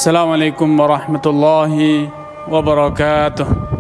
Assalamualaikum warahmatullahi wabarakatuh.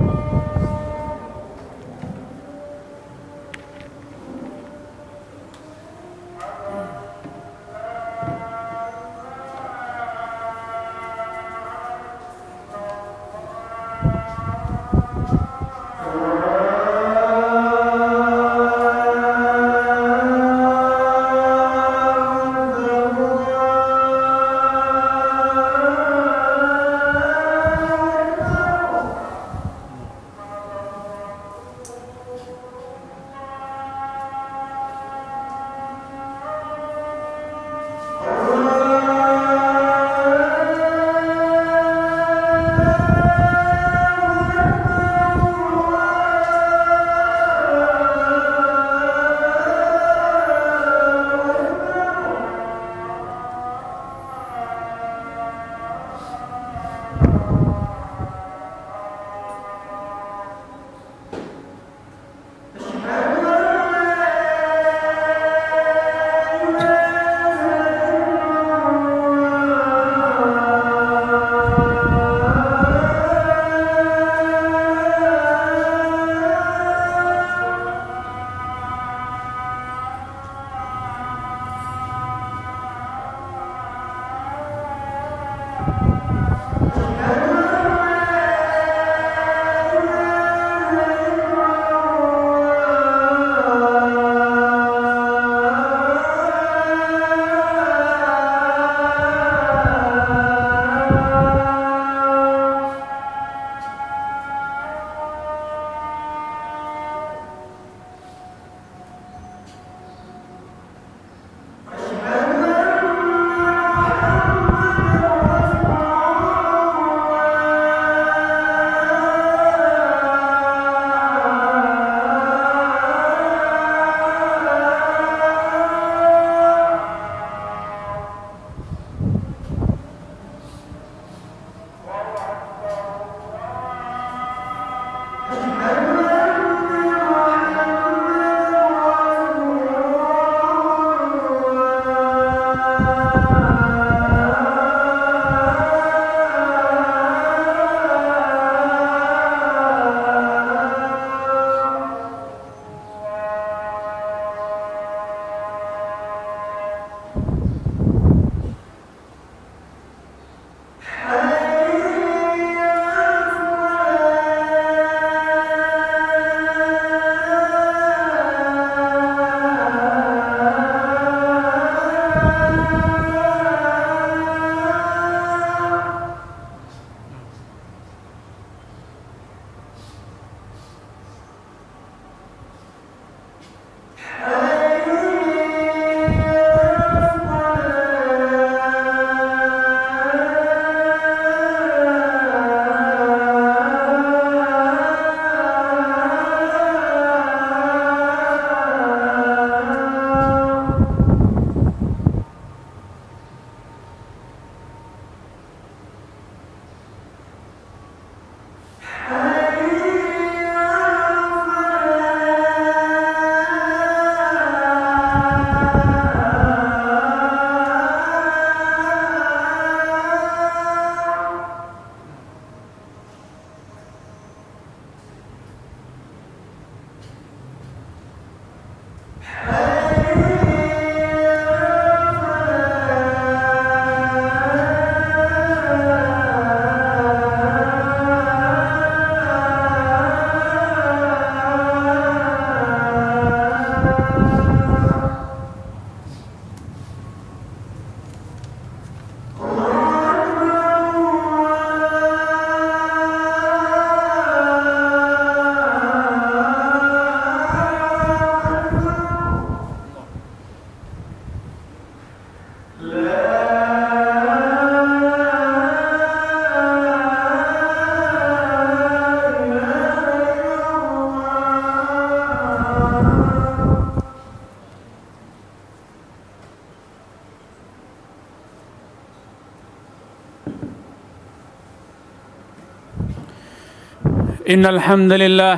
إن الحمد لله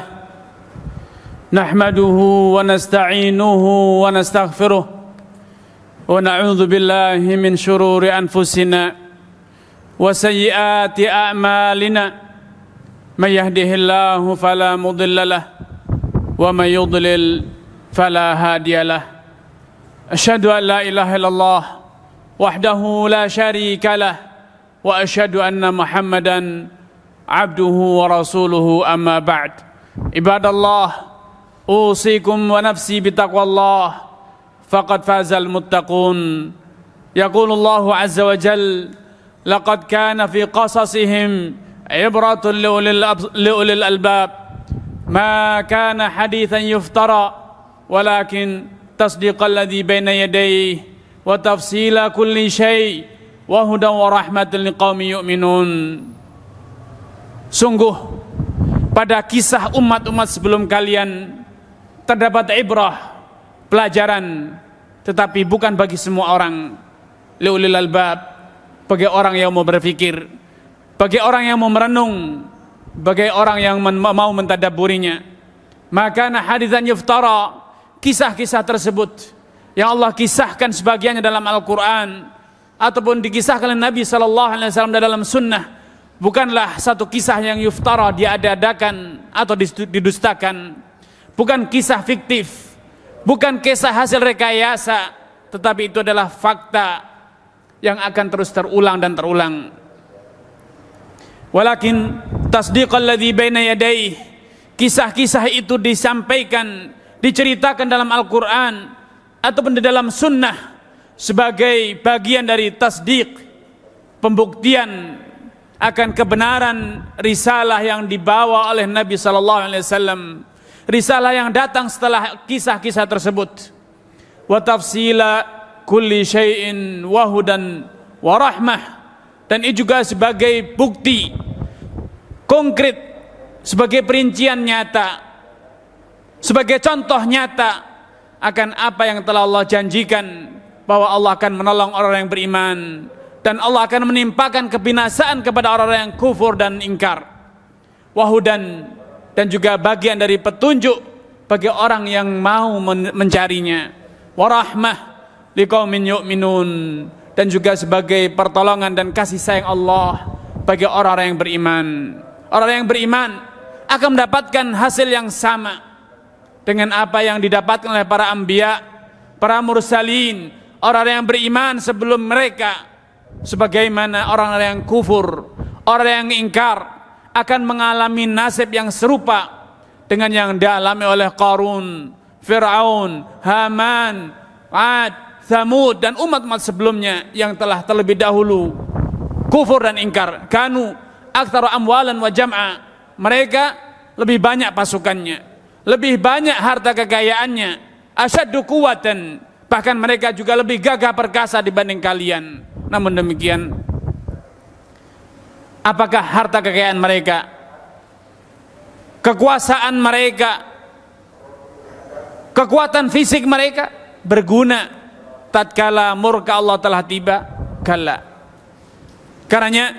نحمده ونستعينه ونستغفره ونعوذ بالله من شرور أنفسنا وسيئات أعمالنا من يهده الله فلا مضل له ومن يضلل فلا هادي له أشهد أن لا إله إلا الله وحده لا شريك له وأشهد أن محمدا عبده ورسوله أما بعد عباد الله أوصيكم ونفسي بتقوى الله فقد فاز المتقون يقول الله عز وجل لقد كان في قصصهم عبرة لأولي الألباب ما كان حديثا يفترى ولكن تصديق الذي بين يديه وتفصيل كل شيء وهدى ورحمة لقوم يؤمنون. Sungguh pada kisah umat-umat sebelum kalian terdapat ibrah, pelajaran, tetapi bukan bagi semua orang. Liulil albab, bagi orang yang mau berpikir, bagi orang yang mau merenung, bagi orang yang mau mentadabburinya. Maka haditsan yuftara, kisah-kisah tersebut yang Allah kisahkan sebagiannya dalam Al-Quran ataupun dikisahkan oleh Nabi SAW dalam sunnah, bukanlah satu kisah yang yuftara, diada-adakan atau didustakan. Bukan kisah fiktif, bukan kisah hasil rekayasa, tetapi itu adalah fakta yang akan terus terulang dan terulang. Walakin tasdiqal ladzi baina yadayhi, kisah-kisah itu disampaikan, diceritakan dalam Al-Quran ataupun di dalam sunnah sebagai bagian dari tasdiq, pembuktian akan kebenaran risalah yang dibawa oleh Nabi SAW, risalah yang datang setelah kisah-kisah tersebut. Wa tafsila kulli syai'in wa hudan wa rahmah, dan ini juga sebagai bukti konkret, sebagai perincian nyata, sebagai contoh nyata akan apa yang telah Allah janjikan, bahwa Allah akan menolong orang yang beriman dan Allah akan menimpakan kebinasaan kepada orang-orang yang kufur dan ingkar. Wahudan, dan juga bagian dari petunjuk bagi orang yang mau mencarinya. Warahmah liqaumin yu'minun, dan juga sebagai pertolongan dan kasih sayang Allah bagi orang-orang yang beriman. Orang yang beriman akan mendapatkan hasil yang sama dengan apa yang didapatkan oleh para anbiya, para mursalin, orang yang beriman sebelum mereka. Sebagaimana orang-orang yang kufur, orang yang ingkar akan mengalami nasib yang serupa dengan yang dialami oleh Qarun, Fir'aun, Haman, Ad, Thamud, dan umat-umat sebelumnya yang telah terlebih dahulu kufur dan ingkar. Kanu aktsara amwalan wa jam'a, mereka lebih banyak pasukannya, lebih banyak harta kekayaannya, asyaddu quwwatan, bahkan mereka juga lebih gagah perkasa dibanding kalian. Namun demikian, apakah harta kekayaan mereka, kekuasaan mereka, kekuatan fisik mereka berguna tatkala murka Allah telah tiba? Kalla. Karenanya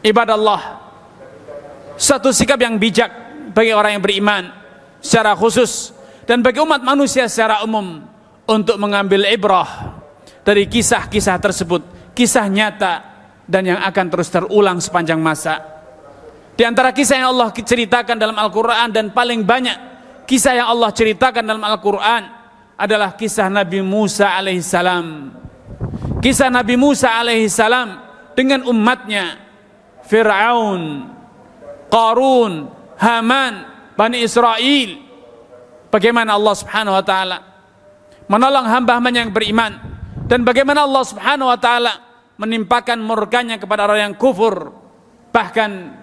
ibadallah, satu sikap yang bijak bagi orang yang beriman secara khusus dan bagi umat manusia secara umum untuk mengambil ibrah dari kisah-kisah tersebut, kisah nyata dan yang akan terus terulang sepanjang masa. Di antara kisah yang Allah ceritakan dalam Al-Quran, dan paling banyak kisah yang Allah ceritakan dalam Al-Quran adalah kisah Nabi Musa alaihissalam. Kisah Nabi Musa alaihissalam dengan umatnya, Fir'aun, Qarun, Haman, Bani Israel. Bagaimana Allah subhanahu wa ta'ala menolong hamba-hambanya yang beriman, dan bagaimana Allah subhanahu wa ta'ala menimpakan murkanya kepada orang yang kufur, bahkan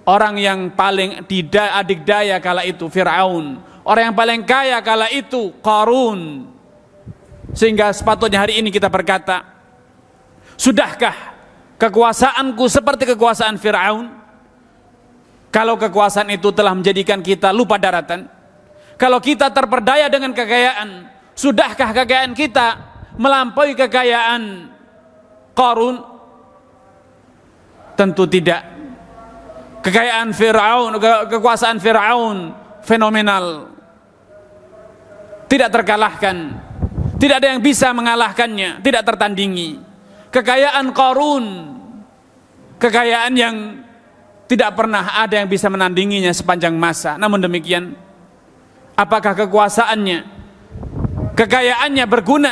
orang yang paling adikdaya kala itu Fir'aun, orang yang paling kaya kala itu Qarun. Sehingga sepatutnya hari ini kita berkata, sudahkah kekuasaanku seperti kekuasaan Fir'aun? Kalau kekuasaan itu telah menjadikan kita lupa daratan, kalau kita terperdaya dengan kekayaan, sudahkah kekayaan kita melampaui kekayaan Qarun? Tentu tidak. Kekayaan Fir'aun, kekuasaan Fir'aun fenomenal, tidak terkalahkan, tidak ada yang bisa mengalahkannya, tidak tertandingi. Kekayaan Qarun kekayaan yang tidak pernah ada yang bisa menandinginya sepanjang masa. Namun demikian, apakah kekuasaannya, kekayaannya berguna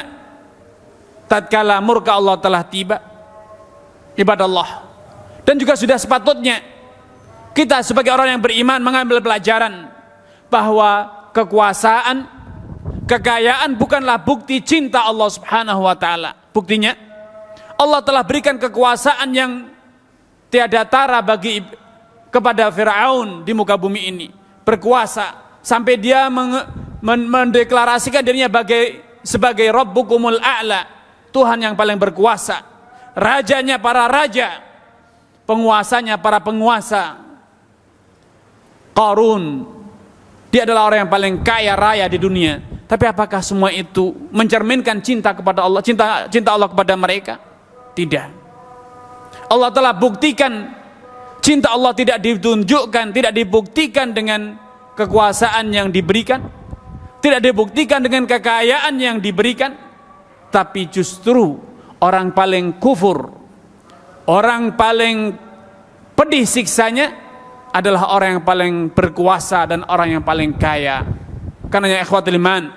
tatkala murka Allah telah tiba? Ibadallah. Dan juga sudah sepatutnya kita sebagai orang yang beriman mengambil pelajaran bahwa kekuasaan, kekayaan bukanlah bukti cinta Allah Subhanahu wa taala. Buktinya Allah telah berikan kekuasaan yang tiada tara kepada Firaun di muka bumi ini. Berkuasa sampai dia mendeklarasikan dirinya sebagai Rabbukumul A'la, Tuhan yang paling berkuasa, rajanya para raja, penguasanya para penguasa. Qarun, dia adalah orang yang paling kaya raya di dunia. Tapi apakah semua itu mencerminkan cinta kepada Allah, cinta Allah kepada mereka? Tidak. Allah telah buktikan cinta Allah tidak ditunjukkan, tidak dibuktikan dengan kekuasaan yang diberikan, tidak dibuktikan dengan kekayaan yang diberikan, tapi justru orang paling kufur, orang paling pedih siksanya adalah orang yang paling berkuasa dan orang yang paling kaya. Karenanya ikhwatul iman,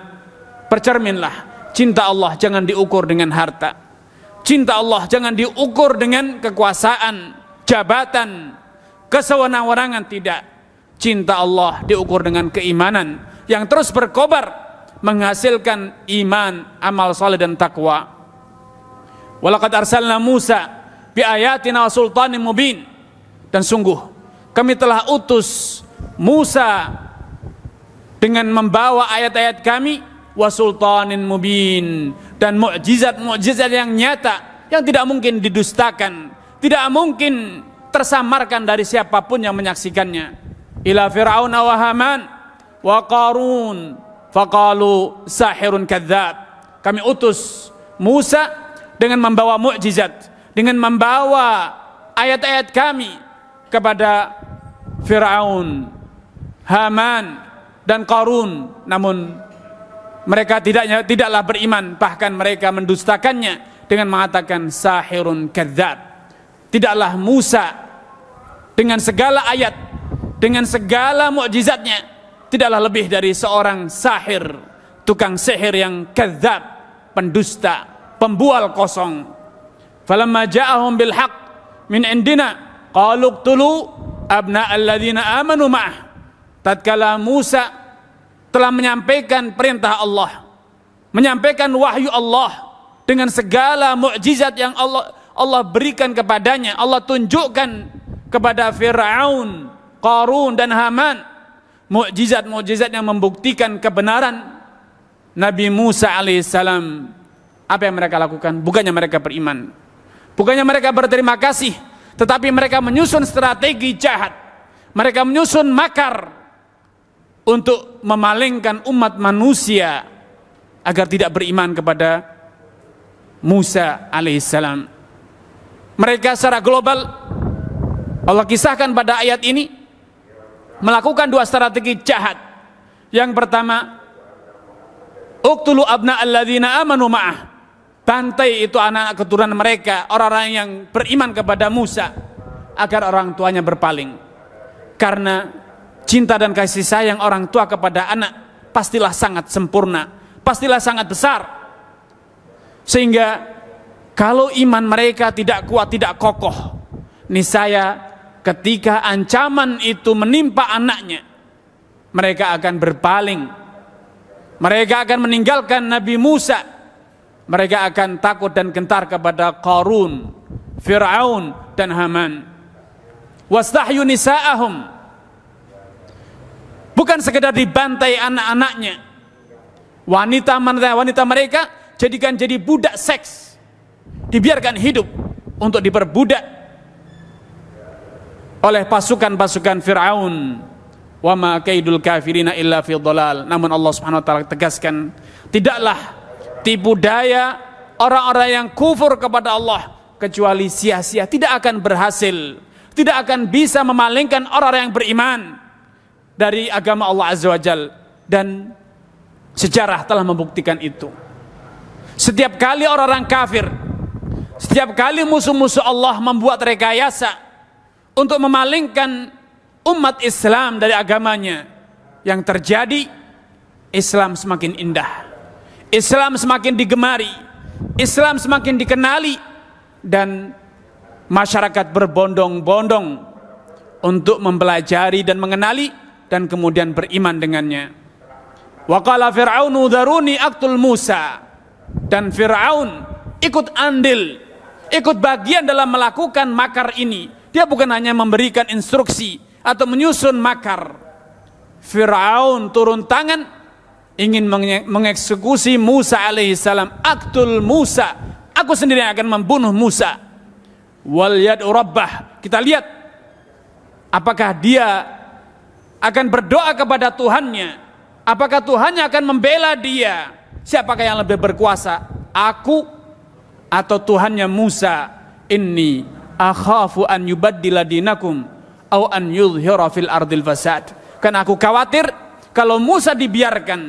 bercerminlah, cinta Allah jangan diukur dengan harta, cinta Allah jangan diukur dengan kekuasaan, jabatan, kesewenang-wenangan. Tidak. Cinta Allah diukur dengan keimanan yang terus berkobar, menghasilkan iman, amal saleh dan takwa. Walaqad arsalna Musa bi ayatina wa sultanin mubin. Dan sungguh kami telah utus Musa dengan membawa ayat-ayat kami wa sultanin mubin, dan mukjizat-mukjizat yang nyata yang tidak mungkin didustakan, tidak mungkin tersamarkan dari siapapun yang menyaksikannya. Ila Fir'aun wa Haman wa Qarun faqalu sahirun kadzdzab. Kami utus Musa dengan membawa mukjizat, dengan membawa ayat-ayat kami kepada Fir'aun, Haman dan Qarun, namun mereka tidaklah beriman, bahkan mereka mendustakannya dengan mengatakan sahirun kadzdzab. Tidaklah Musa dengan segala ayat, dengan segala mukjizatnya, tidaklah lebih dari seorang sahir, tukang sihir yang kadzdzab, pendusta, pembual kosong. Falamma ja'ahum bil haqq min indina qalu qtulu abna alladzina amanu ma'ah. Tatkala Musa telah menyampaikan perintah Allah, menyampaikan wahyu Allah dengan segala mukjizat yang Allah berikan kepadanya, Allah tunjukkan kepada Fir'aun, Qarun dan Haman, mukjizat-mukjizat yang membuktikan kebenaran Nabi Musa alaihissalam. Apa yang mereka lakukan? Bukannya mereka beriman, bukannya mereka berterima kasih, tetapi mereka menyusun strategi jahat, mereka menyusun makar untuk memalingkan umat manusia agar tidak beriman kepada Musa alaihissalam. Mereka secara global, Allah kisahkan pada ayat ini, melakukan dua strategi jahat. Yang pertama, uqtulu abna alladzina amanu ma'ah, bantai itu anak keturunan mereka, orang-orang yang beriman kepada Musa, agar orang tuanya berpaling. Karena cinta dan kasih sayang orang tua kepada anak pastilah sangat sempurna, pastilah sangat besar. Sehingga kalau iman mereka tidak kuat, tidak kokoh, niscaya ketika ancaman itu menimpa anaknya, mereka akan berpaling, mereka akan meninggalkan Nabi Musa, mereka akan takut dan gentar kepada Qarun, Fir'aun dan Haman. Wastahyu nisa'ahum, bukan sekedar dibantai anak-anaknya, wanita mereka jadikan jadi budak seks, dibiarkan hidup untuk diperbudak oleh pasukan-pasukan Fir'aun. Wa ma kaidul kafirina illa fi dhalal. Namun Allah Subhanahu wa taala tegaskan, tidaklah tipu daya orang-orang yang kufur kepada Allah kecuali sia-sia, tidak akan berhasil, tidak akan bisa memalingkan orang-orang yang beriman dari agama Allah Azza wa Jalla. Dan sejarah telah membuktikan itu. Setiap kali orang-orang kafir, Setiap kali musuh-musuh Allah membuat rekayasa untuk memalingkan umat Islam dari agamanya, yang terjadi Islam semakin indah, Islam semakin digemari, Islam semakin dikenali, dan masyarakat berbondong-bondong untuk mempelajari dan mengenali dan kemudian beriman dengannya. Wa qala Fir'aunu dharuni aqtul Musa, dan Fir'aun ikut andil, ikut bagian dalam melakukan makar ini. Dia bukan hanya memberikan instruksi atau menyusun makar. Fir'aun turun tangan ingin mengeksekusi Musa alaihissalam. Aqtul Musa, aku sendiri yang akan membunuh Musa. Wal yad'u rabbah, kita lihat apakah dia akan berdoa kepada Tuhannya, apakah Tuhannya akan membela dia. Siapakah yang lebih berkuasa, aku atau Tuhannya Musa? Inni akhafu an yubaddila dinakum au an yudhhira fil ardil fasad. Karena aku khawatir kalau Musa dibiarkan,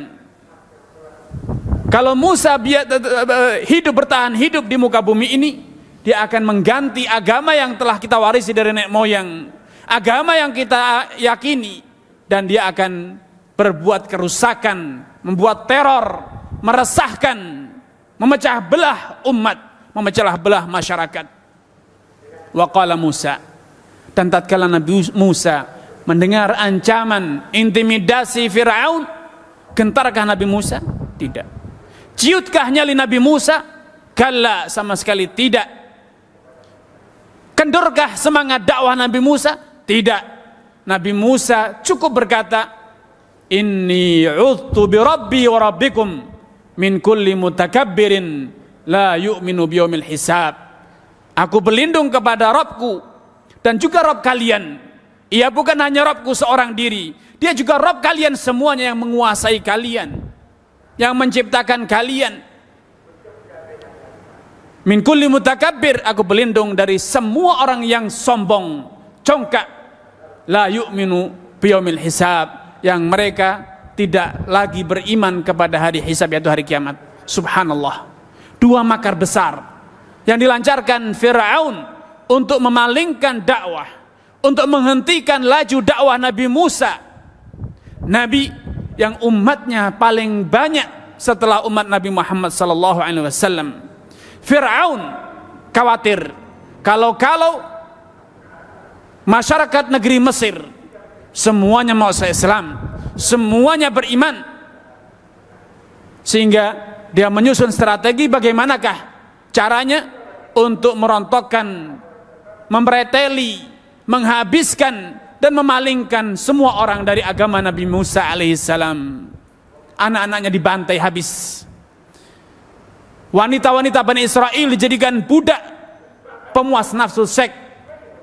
kalau Musa bertahan hidup di muka bumi ini, dia akan mengganti agama yang telah kita warisi dari nenek moyang, agama yang kita yakini, dan dia akan berbuat kerusakan, membuat teror, meresahkan, memecah belah umat, memecah belah masyarakat. Wa qala Musa, dan tatkala Nabi Musa mendengar ancaman, intimidasi Fir'aun, gentarkah Nabi Musa? Tidak. Ciutkah nyali Nabi Musa? Kalla, sama sekali tidak. Kendurkah semangat dakwah Nabi Musa? Tidak. Nabi Musa cukup berkata, inni udtu bi rabbi wa rabbikum min kulli mutakabbirin la yu'minu biyaumil hisab. Aku berlindung kepada Rabbku dan juga Rabb kalian. Ia bukan hanya Rabbku seorang diri, dia juga Rabb kalian semuanya, yang menguasai kalian, yang menciptakan kalian. Min kulli mutakabbir, aku berlindung dari semua orang yang sombong, congkak. La yu'minu biyaumil hisab, yang mereka tidak lagi beriman kepada hari hisab, yaitu hari kiamat. Subhanallah. Dua makar besar yang dilancarkan Fir'aun untuk memalingkan dakwah, untuk menghentikan laju dakwah Nabi Musa, Nabi yang umatnya paling banyak setelah umat Nabi Muhammad SAW. Fir'aun khawatir kalau masyarakat negeri Mesir semuanya mau Islam, semuanya beriman, sehingga dia menyusun strategi bagaimanakah caranya untuk merontokkan, memreteli, menghabiskan dan memalingkan semua orang dari agama Nabi Musa alaihissalam. Anak-anaknya dibantai habis, wanita-wanita Bani Israel dijadikan budak pemuas nafsu seks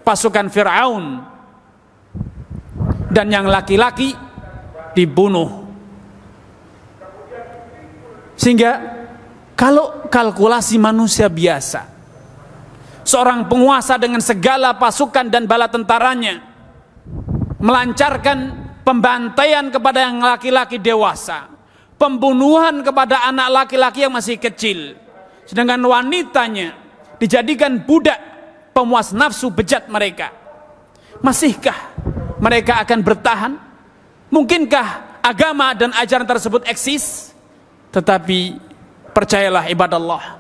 pasukan Fir'aun, dan yang laki-laki dibunuh. Sehingga kalau kalkulasi manusia biasa, seorang penguasa dengan segala pasukan dan bala tentaranya melancarkan pembantaian kepada yang laki-laki dewasa, pembunuhan kepada anak laki-laki yang masih kecil, sedangkan wanitanya dijadikan budak pemuas nafsu bejat mereka, masihkah mereka akan bertahan? Mungkinkah agama dan ajaran tersebut eksis? Tetapi percayalah ibadallah,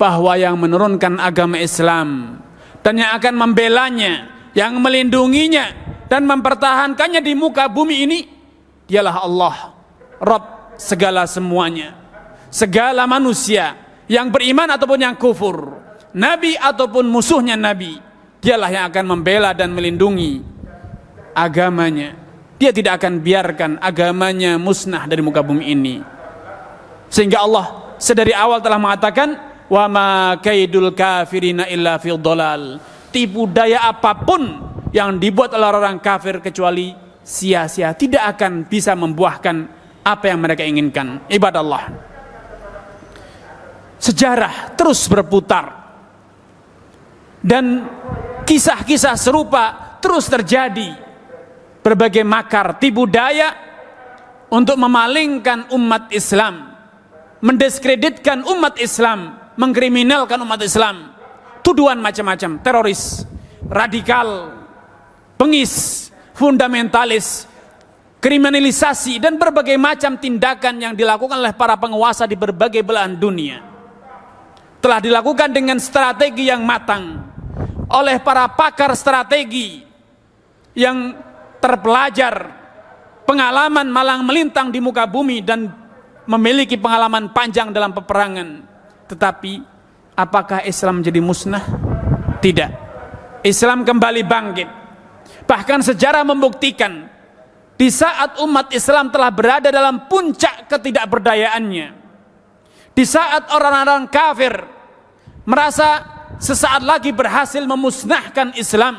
bahwa yang menurunkan agama Islam dan yang akan membelanya, yang melindunginya dan mempertahankannya di muka bumi ini, dialah Allah, Rabb segala semuanya, segala manusia yang beriman ataupun yang kufur, Nabi ataupun musuhnya Nabi. Dialah yang akan membela dan melindungi agamanya. Dia tidak akan biarkan agamanya musnah dari muka bumi ini. Sehingga Allah sedari awal telah mengatakan, wa ma kaidul kafirina illa fi dhalal. Tipu daya apapun yang dibuat oleh orang kafir kecuali sia-sia, tidak akan bisa membuahkan apa yang mereka inginkan. Ibadallah, sejarah terus berputar dan kisah-kisah serupa terus terjadi. Berbagai makar, tipu daya untuk memalingkan umat Islam, mendiskreditkan umat Islam, mengkriminalkan umat Islam, tuduhan macam-macam, teroris, radikal, bengis, fundamentalis, kriminalisasi, dan berbagai macam tindakan yang dilakukan oleh para penguasa di berbagai belahan dunia telah dilakukan dengan strategi yang matang oleh para pakar strategi yang terpelajar, pengalaman malang melintang di muka bumi dan memiliki pengalaman panjang dalam peperangan. Tetapi apakah Islam menjadi musnah? Tidak. Islam kembali bangkit. Bahkan sejarah membuktikan di saat umat Islam telah berada dalam puncak ketidakberdayaannya, di saat orang-orang kafir merasa sesaat lagi berhasil memusnahkan Islam,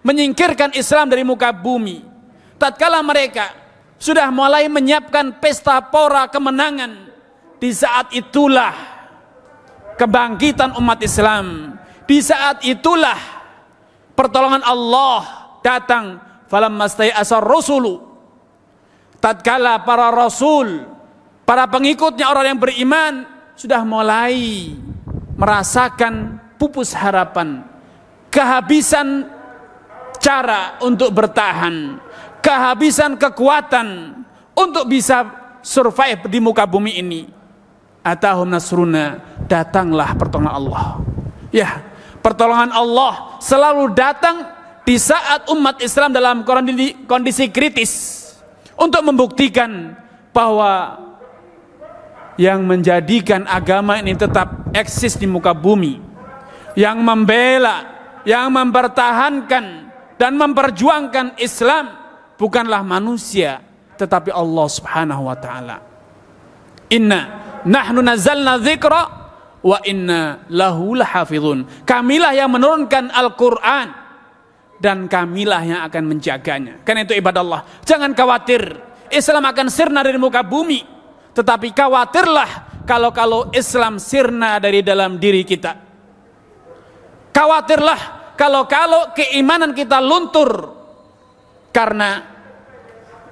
menyingkirkan Islam dari muka bumi, tatkala mereka sudah mulai menyiapkan pesta pora kemenangan, di saat itulah kebangkitan umat Islam, di saat itulah pertolongan Allah datang. Falamma stai'asar rusulu, tatkala para rasul, para pengikutnya orang yang beriman sudah mulai merasakan pupus harapan, kehabisan cara untuk bertahan, kehabisan kekuatan untuk bisa survive di muka bumi ini. Atahum nasruna, datanglah pertolongan Allah. Ya, pertolongan Allah selalu datang di saat umat Islam dalam kondisi kritis, untuk membuktikan bahwa yang menjadikan agama ini tetap eksis di muka bumi, yang membela, yang mempertahankan dan memperjuangkan Islam bukanlah manusia, tetapi Allah Subhanahu wa taala. Inna nahnu nazzalna dzikra wa inna lahu lahafizun. Kamilah yang menurunkan Al-Qur'an dan kamilah yang akan menjaganya. Karena itu ibadah Allah, jangan khawatir Islam akan sirna dari muka bumi, tetapi khawatirlah kalau Islam sirna dari dalam diri kita. Khawatirlah kalau keimanan kita luntur, karena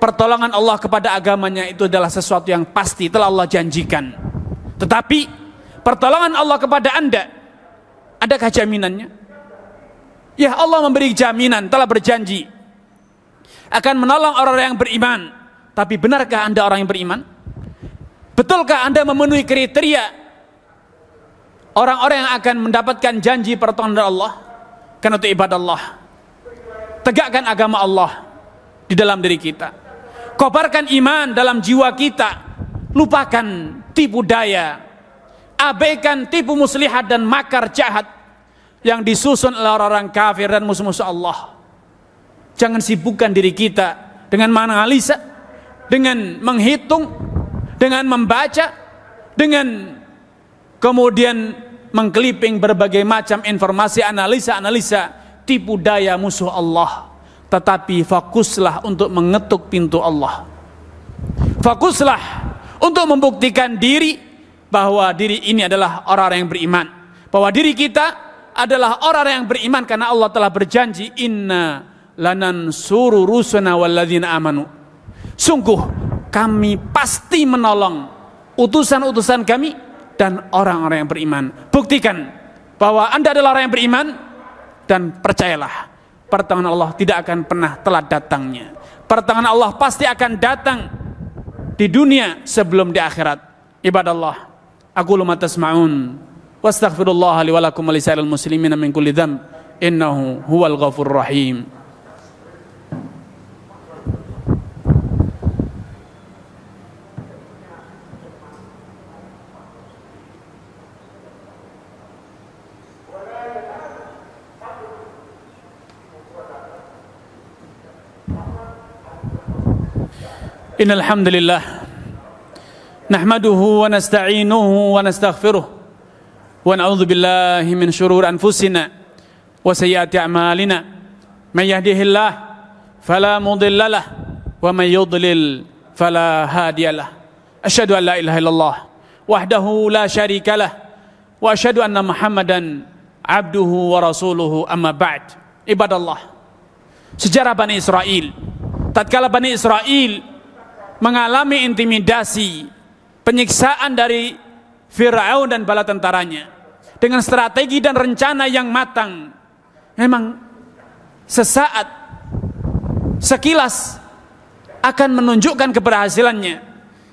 pertolongan Allah kepada agamanya itu adalah sesuatu yang pasti, telah Allah janjikan. Tetapi pertolongan Allah kepada Anda, adakah jaminannya? Ya, Allah memberi jaminan, telah berjanji akan menolong orang-orang yang beriman. Tapi benarkah Anda orang yang beriman? Betulkah Anda memenuhi kriteria orang-orang yang akan mendapatkan janji pertolongan dari Allah? Karena itu ibadah Allah, tegakkan agama Allah di dalam diri kita, kobarkan iman dalam jiwa kita, lupakan tipu daya, abaikan tipu muslihat dan makar jahat yang disusun oleh orang-orang kafir dan musuh-musuh Allah. Jangan sibukkan diri kita dengan menganalisa, dengan menghitung, dengan membaca, dengan kemudian mengkliping berbagai macam informasi, analisa tipu daya musuh Allah. Tetapi fokuslah untuk mengetuk pintu Allah. Fokuslah untuk membuktikan diri bahwa diri ini adalah orang-orang yang beriman, bahwa diri kita adalah orang yang beriman, karena Allah telah berjanji, inna lanansuru rusulana walladzina amanu. Sungguh kami pasti menolong utusan-utusan kami dan orang-orang yang beriman. Buktikan bahwa Anda adalah orang yang beriman, dan percayalah, pertolongan Allah tidak akan pernah telat datangnya. Pertolongan Allah pasti akan datang di dunia sebelum di akhirat. Ibadah Allah, aqulu ma tasma'un wastaghfirullah li wa lakum wa lisa'il muslimina min kulli dzamb innahu huwal ghafurur rahim. Innal hamdalillah nahmaduhu wa nasta'inuhu wa nastaghfiruh wa na'udzu billahi min shururi anfusina wa sayyiati a'malina. May yahdihillah fala mudilla lahu wa may yudlil fala hadiyalah. Asyhadu an la ilaha illallah wahdahu la syarika lah wa asyhadu anna Muhammadan abduhu wa rasuluhu, amma ba'd. Ibadallah, sejarah Bani Israel, tatkala Bani Israel mengalami intimidasi, penyiksaan dari Fir'aun dan bala tentaranya, dengan strategi dan rencana yang matang. Memang sesaat, sekilas akan menunjukkan keberhasilannya,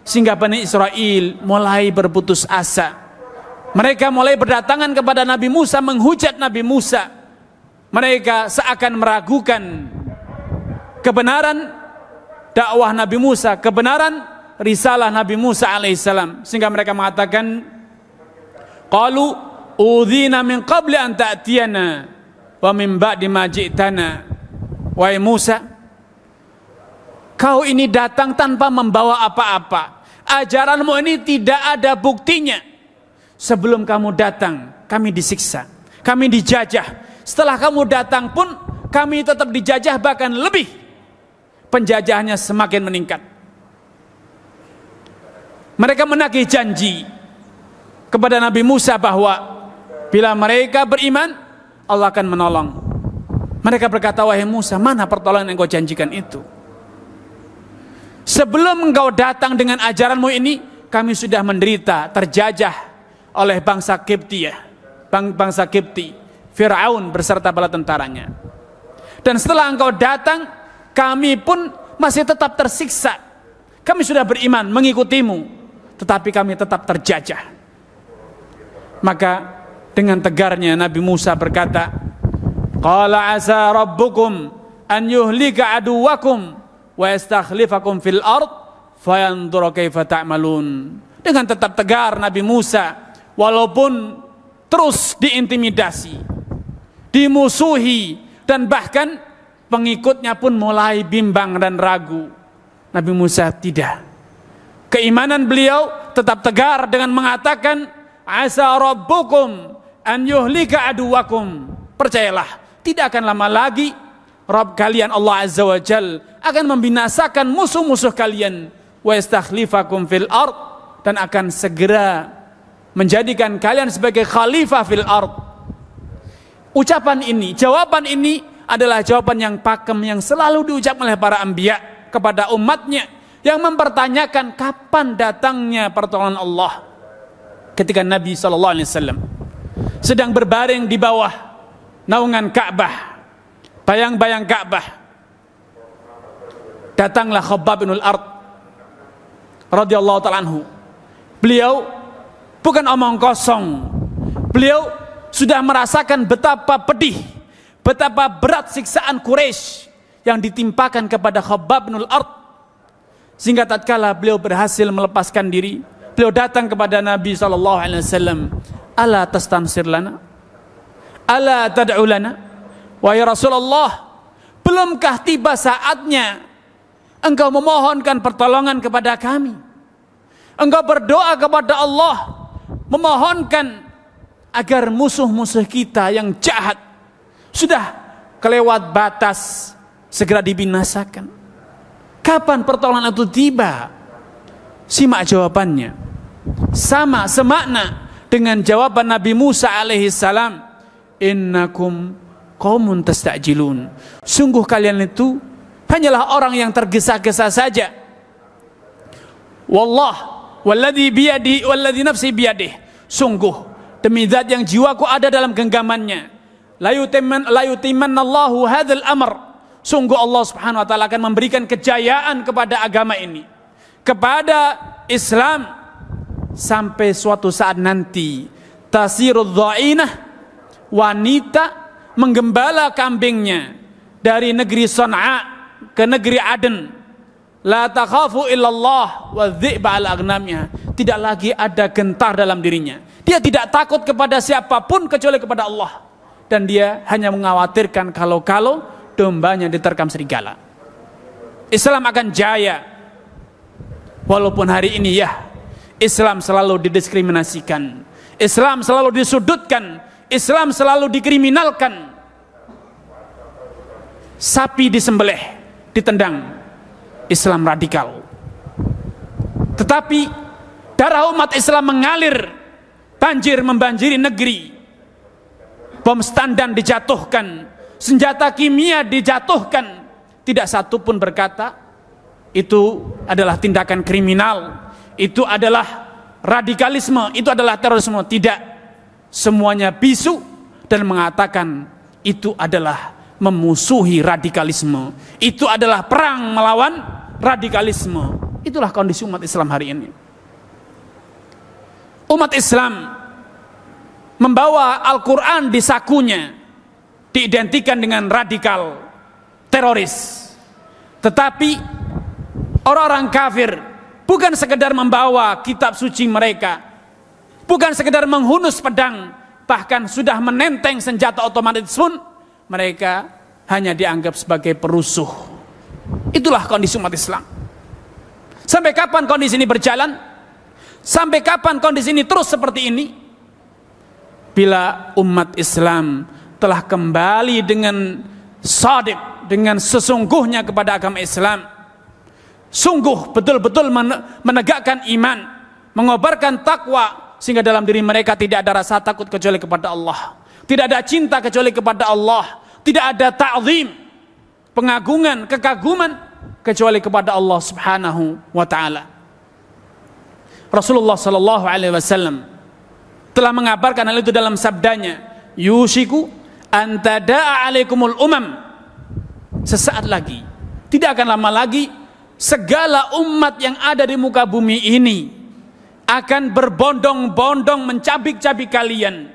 sehingga Bani Israel mulai berputus asa. Mereka mulai berdatangan kepada Nabi Musa, menghujat Nabi Musa. Mereka seakan meragukan kebenaran dakwah Nabi Musa, kebenaran risalah Nabi Musa alaihissalam, sehingga mereka mengatakan, qalu udzina min qabli an ta'tiyana wa min ba'di ma ji'tana. Wahai Musa, kau ini datang tanpa membawa apa-apa. Ajaranmu ini tidak ada buktinya. Sebelum kamu datang, kami disiksa, kami dijajah. Setelah kamu datang pun, kami tetap dijajah, bahkan lebih. Penjajahannya semakin meningkat. Mereka menagih janji kepada Nabi Musa bahwa bila mereka beriman, Allah akan menolong. Mereka berkata, wahai Musa, mana pertolongan yang kau janjikan itu? Sebelum engkau datang dengan ajaranmu ini, kami sudah menderita, terjajah oleh bangsa Kiptiyah, bangsa Kipti, Fir'aun beserta bala tentaranya. Dan setelah engkau datang, kami pun masih tetap tersiksa. Kami sudah beriman mengikutimu, tetapi kami tetap terjajah. Maka dengan tegarnya Nabi Musa berkata, qala asa rabbukum an yuhlika aduwakum wa yastakhlifakum fil ard fayanzura kaifa ta'malun. Dengan tetap tegar Nabi Musa, walaupun terus diintimidasi, dimusuhi, dan bahkan pengikutnya pun mulai bimbang dan ragu, Nabi Musa tidak. Keimanan beliau tetap tegar dengan mengatakan, asa rabbukum an yuhlika aduwakum. Percayalah, tidak akan lama lagi Rabb kalian Allah Azza wa Jal akan membinasakan musuh-musuh kalian, wa yastakhlifakum fil ard, dan akan segera menjadikan kalian sebagai khalifah fil ard. Ucapan ini, jawaban ini adalah jawaban yang pakem yang selalu diucap oleh para anbiya kepada umatnya yang mempertanyakan kapan datangnya pertolongan Allah. Ketika Nabi SAW sedang berbaring di bawah naungan Ka'bah, bayang-bayang Ka'bah, datanglah Khabbab bin al-Ard radhiyallahu ta'ala anhu. Beliau bukan omong kosong. Beliau sudah merasakan betapa pedih, betapa berat siksaan Quraisy yang ditimpakan kepada Khabbab bin al-Ard, sehingga tatkala beliau berhasil melepaskan diri, beliau datang kepada Nabi SAW. Ala tastansir lana, ala tad'u lana. Wahai Rasulullah, belumkah tiba saatnya engkau memohonkan pertolongan kepada kami? Engkau berdoa kepada Allah, memohonkan agar musuh-musuh kita yang jahat, sudah kelewat batas, segera dibinasakan. Kapan pertolongan itu tiba? Simak jawabannya. Sama, semakna dengan jawaban Nabi Musa alaihissalam, innakum qaumun tastajilun. Sungguh kalian itu hanyalah orang yang tergesa-gesa saja. Wallah walladzi biyadi walladzi nafsi biyadih, sungguh demi zat yang jiwaku ada dalam genggamannya, la yutimannallahu hadzal amr, sungguh Allah Subhanahu wa taala akan memberikan kejayaan kepada agama ini, kepada Islam, sampai suatu saat nanti tasirudz dhainah, wanita menggembala kambingnya dari negeri Son'a ke negeri Aden, la takhafu illallah wa dhi'ba al aghnamnya, tidak lagi ada gentar dalam dirinya, dia tidak takut kepada siapapun kecuali kepada Allah, dan dia hanya mengkhawatirkan kalau-kalau dombanya diterkam serigala. Islam akan jaya. Walaupun hari ini ya, Islam selalu didiskriminasikan, Islam selalu disudutkan, Islam selalu dikriminalkan. Sapi disembelih, ditendang, Islam radikal. Tetapi darah umat Islam mengalir, banjir membanjiri negeri, bom standar dijatuhkan, senjata kimia dijatuhkan, tidak satu pun berkata itu adalah tindakan kriminal, itu adalah radikalisme, itu adalah terorisme. Tidak, semuanya bisu dan mengatakan itu adalah memusuhi radikalisme, itu adalah perang melawan radikalisme. Itulah kondisi umat Islam hari ini. Umat Islam membawa Al-Quran di sakunya, diidentikan dengan radikal, teroris. Tetapi orang-orang kafir bukan sekedar membawa kitab suci mereka, bukan sekedar menghunus pedang, bahkan sudah menenteng senjata otomatis pun mereka hanya dianggap sebagai perusuh. Itulah kondisi umat Islam. Sampai kapan kondisi ini berjalan? Sampai kapan kondisi ini terus seperti ini? Bila umat Islam telah kembali dengan shadiq, dengan sesungguhnya kepada agama Islam, sungguh betul-betul menegakkan iman, mengobarkan takwa, sehingga dalam diri mereka tidak ada rasa takut kecuali kepada Allah, tidak ada cinta kecuali kepada Allah, tidak ada ta'zim, pengagungan, kekaguman kecuali kepada Allah Subhanahu wa taala. Rasulullah sallallahu alaihi wasallam telah mengabarkan hal itu dalam sabdanya, "Yushiku an tada'a 'alaikumul umam." Sesaat lagi, tidak akan lama lagi, segala umat yang ada di muka bumi ini akan berbondong-bondong mencabik-cabik kalian,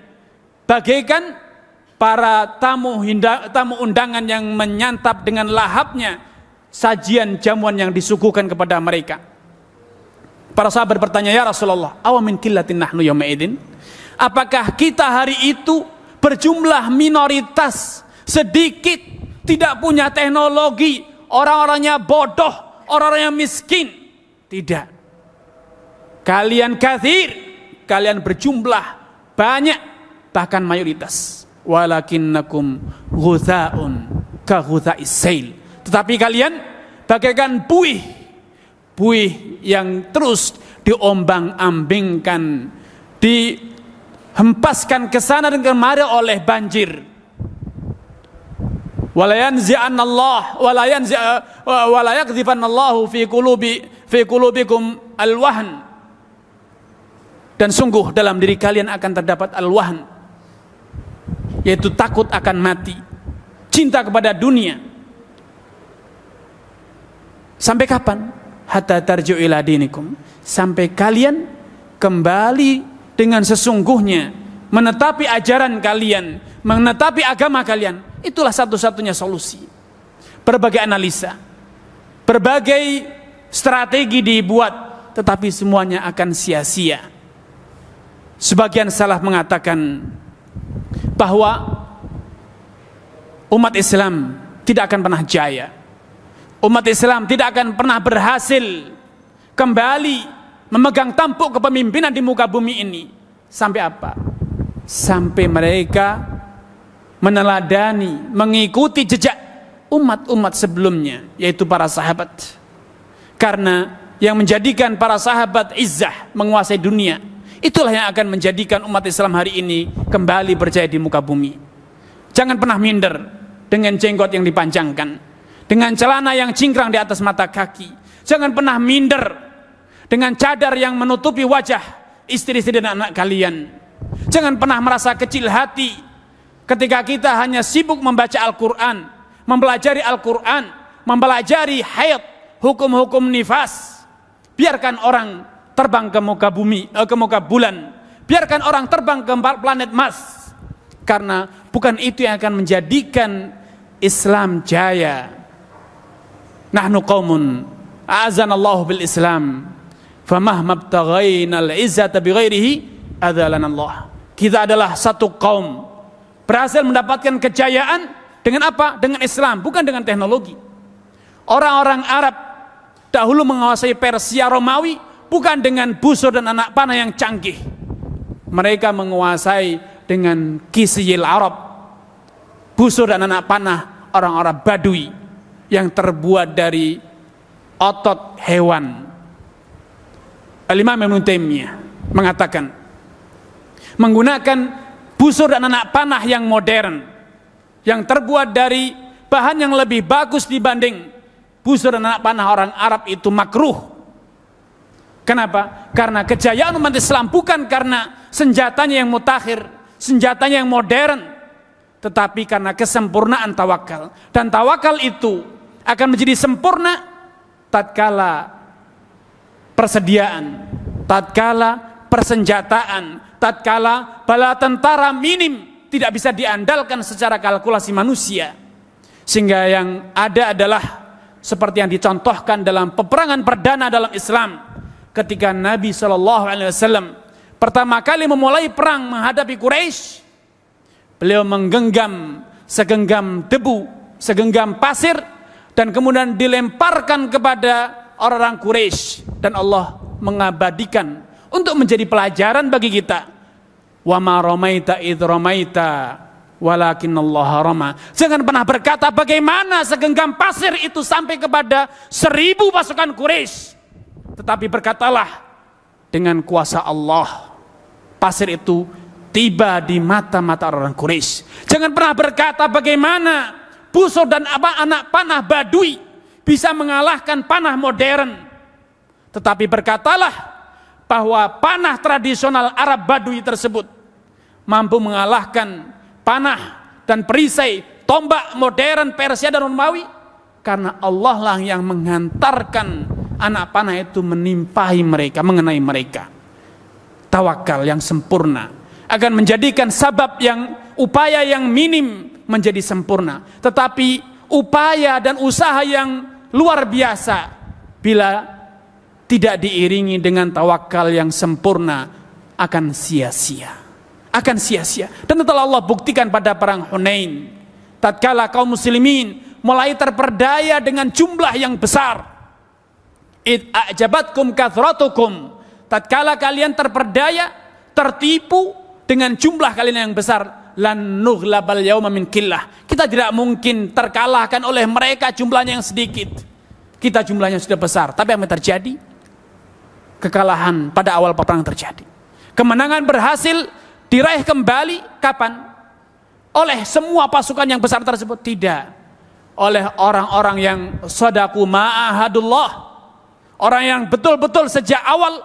bagaikan para tamu undangan yang menyantap dengan lahapnya sajian jamuan yang disuguhkan kepada mereka. Para sahabat bertanya, "Ya Rasulullah, awa min qillatin nahnu yawma idzin?" Apakah kita hari itu berjumlah minoritas, sedikit, tidak punya teknologi, orang-orangnya bodoh, orang-orangnya miskin? Tidak. Kalian katsir, kalian berjumlah banyak, bahkan mayoritas. Walakinnakum ghutha'un ka ghutha'is sail. Tetapi kalian bagaikan buih yang terus diombang-ambingkan, dihempaskan ke sana dan kemari oleh banjir. Wala yakdhifanallahu fi qulubikum alwahn. Dan sungguh dalam diri kalian akan terdapat alwahn, yaitu takut akan mati, cinta kepada dunia. Sampai kapan? Hatta tarji'u ila dinikum. Sampai kalian kembali dengan sesungguhnya, menetapi ajaran kalian, menetapi agama kalian. Itulah satu-satunya solusi. Berbagai analisa, berbagai strategi dibuat, tetapi semuanya akan sia-sia. Sebagian salaf mengatakan bahwa umat Islam tidak akan pernah jaya, umat Islam tidak akan pernah berhasil kembali memegang tampuk kepemimpinan di muka bumi ini. Sampai apa? Sampai mereka meneladani, mengikuti jejak umat-umat sebelumnya, yaitu para sahabat. Karena yang menjadikan para sahabat izzah, menguasai dunia, itulah yang akan menjadikan umat Islam hari ini kembali berjaya di muka bumi. Jangan pernah minder dengan jenggot yang dipanjangkan, dengan celana yang cingkrang di atas mata kaki. Jangan pernah minder dengan cadar yang menutupi wajah istri-istri dan anak kalian. Jangan pernah merasa kecil hati ketika kita hanya sibuk membaca Al-Quran, mempelajari Al-Quran, mempelajari haid, hukum-hukum nifas. Biarkan orang terbang ke muka bumi, ke muka bulan. Biarkan orang terbang ke planet Mars. Karena bukan itu yang akan menjadikan Islam jaya. Nahnu qaumun a'azanallahu bil Islam, famahma btaghainal izzata bighairihi adzalanallah. Kita adalah satu kaum berhasil mendapatkan kejayaan dengan apa? Dengan Islam, bukan dengan teknologi. Orang-orang Arab dahulu menguasai Persia Romawi bukan dengan busur dan anak panah yang canggih. Mereka menguasai dengan kisiyil Arab, busur dan anak panah orang-orang Badui yang terbuat dari otot hewan. Al-Imam Ibnu Taimiyah mengatakan, menggunakan busur dan anak panah yang modern, yang terbuat dari bahan yang lebih bagus dibanding busur dan anak panah orang Arab, itu makruh. Kenapa? Karena kejayaan umat Islam bukan karena senjatanya yang mutakhir, senjatanya yang modern, tetapi karena kesempurnaan tawakal. Dan tawakal itu akan menjadi sempurna tatkala persediaan, tatkala persenjataan, tatkala bala tentara minim tidak bisa diandalkan secara kalkulasi manusia. Sehingga yang ada adalah seperti yang dicontohkan dalam peperangan perdana dalam Islam, ketika Nabi SAW pertama kali memulai perang menghadapi Quraisy, beliau menggenggam segenggam debu, segenggam pasir, dan kemudian dilemparkan kepada orang-orang Quraisy, dan Allah mengabadikan untuk menjadi pelajaran bagi kita. Wa ma ramaita idh ramaita walakinnallaha rama. Jangan pernah berkata bagaimana segenggam pasir itu sampai kepada 1000 pasukan Quraisy, tetapi berkatalah dengan kuasa Allah pasir itu tiba di mata-mata orang Quraisy. Jangan pernah berkata bagaimana busur dan anak panah Badui bisa mengalahkan panah modern, tetapi berkatalah bahwa panah tradisional Arab Badui tersebut mampu mengalahkan panah dan perisai tombak modern Persia dan Romawi, karena Allah lah yang menghantarkan anak panah itu menimpahi mereka, mengenai mereka. Tawakal yang sempurna akan menjadikan sabab yang upaya yang minim menjadi sempurna, tetapi upaya dan usaha yang luar biasa bila tidak diiringi dengan tawakal yang sempurna akan sia-sia. Akan sia-sia. Dan telah Allah buktikan pada perang Hunain, tatkala kaum muslimin mulai terperdaya dengan jumlah yang besar. Id a'jabatkum kathratukum, tatkala kalian terperdaya, tertipu dengan jumlah kalian yang besar, lan nughlabal yauma min qillah. Kita tidak mungkin terkalahkan oleh mereka jumlahnya yang sedikit. Kita jumlahnya sudah besar, tapi apa yang terjadi? Kekalahan pada awal peperangan terjadi. Kemenangan berhasil diraih kembali kapan? Oleh semua pasukan yang besar tersebut? Tidak. Oleh orang-orang yang shadaku ma'ahadullah, orang yang betul-betul sejak awal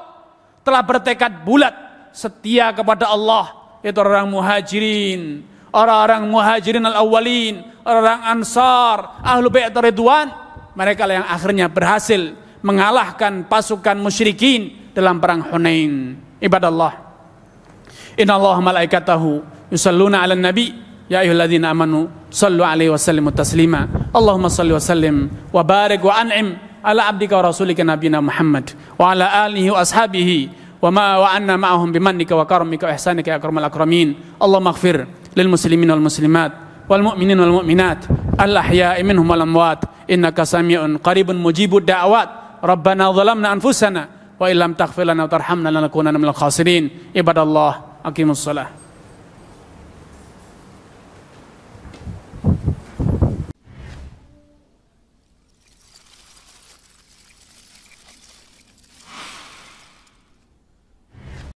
telah bertekad bulat setia kepada Allah, yaitu orang muhajirin, orang-orang muhajirin al-awwalin, orang-orang ansar, ahlu bait ridwan. Mereka yang akhirnya berhasil mengalahkan pasukan musyrikin dalam perang Hunain. Ibadallah, innallaha malaikatahu yusalluna 'alan nabi ya ayyuhalladzina amanu sallu 'alaihi wa sallimu taslima. Allahumma salli wa sallim wa barik wa an'im ala abdika wa rasulika nabiyina Muhammad wa ala alihi wa ashabihi wa ma wa anna ma'ahum bimannika wa karamika wa ihsanika ya akramal akramin. Allahumma ighfir lil muslimin wal muslimat wal mu'minin wal mu'minat al ahya'i minhum wal amwat innaka sami'un qaribun mujibud da'awat. Rabbana zalamna anfusana wa illam taghfir lana wa tarhamna lanakunanna minal khasirin. Ibadallah, aqimus shalah.